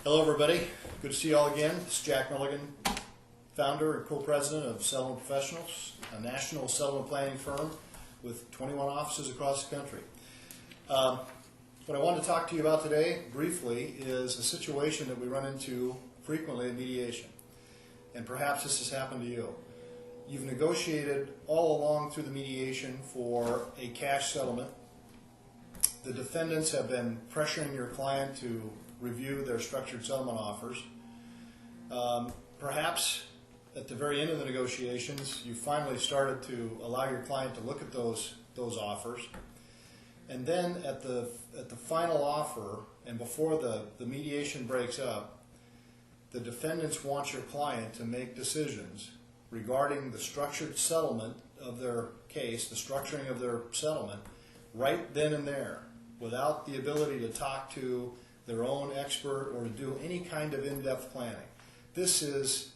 Hello everybody, good to see you all again. This is Jack Meligan, founder and co-president of Settlement Professionals, a national settlement planning firm with 21 offices across the country. What I want to talk to you about today, briefly, is a situation that we run into frequently in mediation. And perhaps this has happened to you. You've negotiated all along through the mediation for a cash settlement. The defendants have been pressuring your client to review their structured settlement offers. Perhaps at the very end of the negotiations, you finally started to allow your client to look at those offers. And then at the final offer, and before the mediation breaks up, the defendants want your client to make decisions regarding the structured settlement of their case, the structuring of their settlement, right then and there, without the ability to talk to their own expert or to do any kind of in-depth planning. This is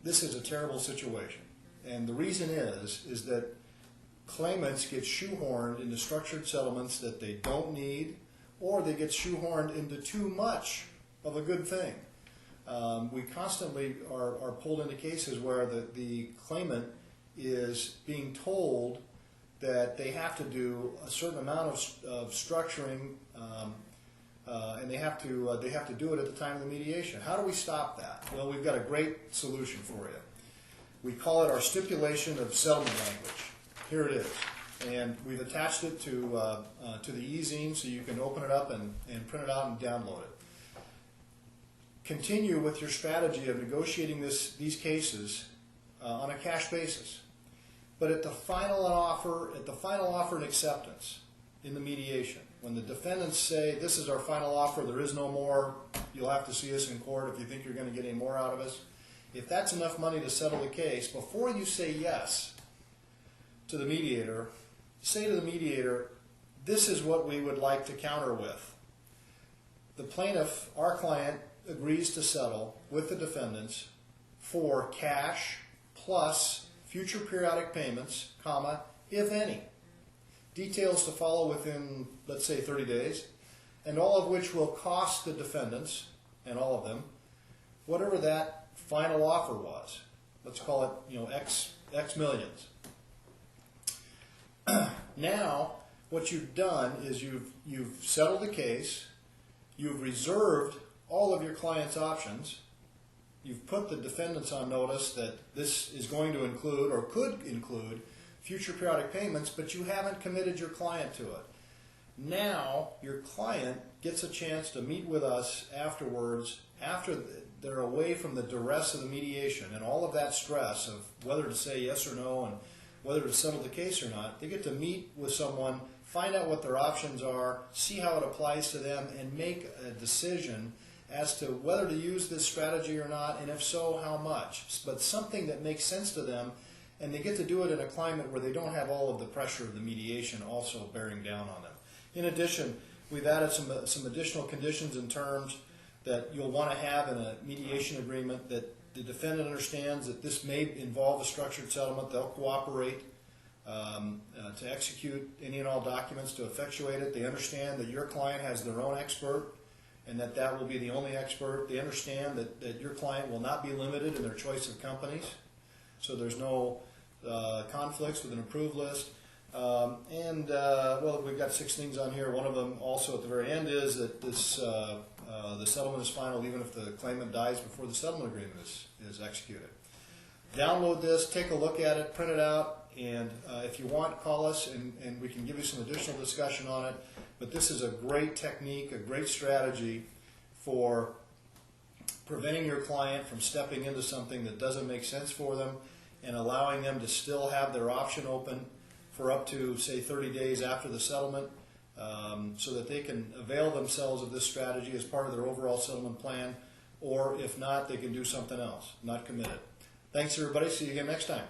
a terrible situation. And the reason is that claimants get shoehorned into structured settlements that they don't need, or they get shoehorned into too much of a good thing. We constantly are pulled into cases where the claimant is being told that they have to do a certain amount of structuring, and they have to do it at the time of the mediation. How do we stop that? Well, we've got a great solution for you. We call it our Stipulation of Settlement language. Here it is, and we've attached it to the e-zine so you can open it up and print it out and download it. Continue with your strategy of negotiating these cases on a cash basis. But at the final offer and acceptance in the mediation, when the defendants say, this is our final offer, there is no more, you'll have to see us in court if you think you're going to get any more out of us. If that's enough money to settle the case, before you say yes to the mediator, say to the mediator, this is what we would like to counter with. The plaintiff, our client, agrees to settle with the defendants for cash plus future periodic payments, comma, if any. Details to follow within, let's say, 30 days, and all of which will cost the defendants, and all of them, whatever that final offer was. Let's call it, X millions. Now, what you've done is you've settled the case, you've reserved all of your client's options, you've put the defendants on notice that this is going to include, or could include, future periodic payments, but you haven't committed your client to it. Now, your client gets a chance to meet with us afterwards, after they're away from the duress of the mediation and all of that stress of whether to say yes or no and whether to settle the case or not. They get to meet with someone, find out what their options are, see how it applies to them, and make a decision as to whether to use this strategy or not, and if so, how much. But something that makes sense to them, and they get to do it in a climate where they don't have all of the pressure of the mediation also bearing down on them. In addition, we've added some additional conditions and terms that you'll want to have in a mediation agreement, that the defendant understands that this may involve a structured settlement. They'll cooperate to execute any and all documents to effectuate it. They understand that your client has their own expert and that will be the only expert. They understand that your client will not be limited in their choice of companies, so there's no conflicts with an approved list. Well, we've got 6 things on here. One of them also at the very end is that the settlement is final even if the claimant dies before the settlement agreement is executed. Download this, take a look at it, print it out, and if you want, call us and we can give you some additional discussion on it. But this is a great technique, a great strategy for preventing your client from stepping into something that doesn't make sense for them and allowing them to still have their option open for up to, say, 30 days after the settlement, so that they can avail themselves of this strategy as part of their overall settlement plan, or if not, they can do something else, not commit it. Thanks, everybody. See you again next time.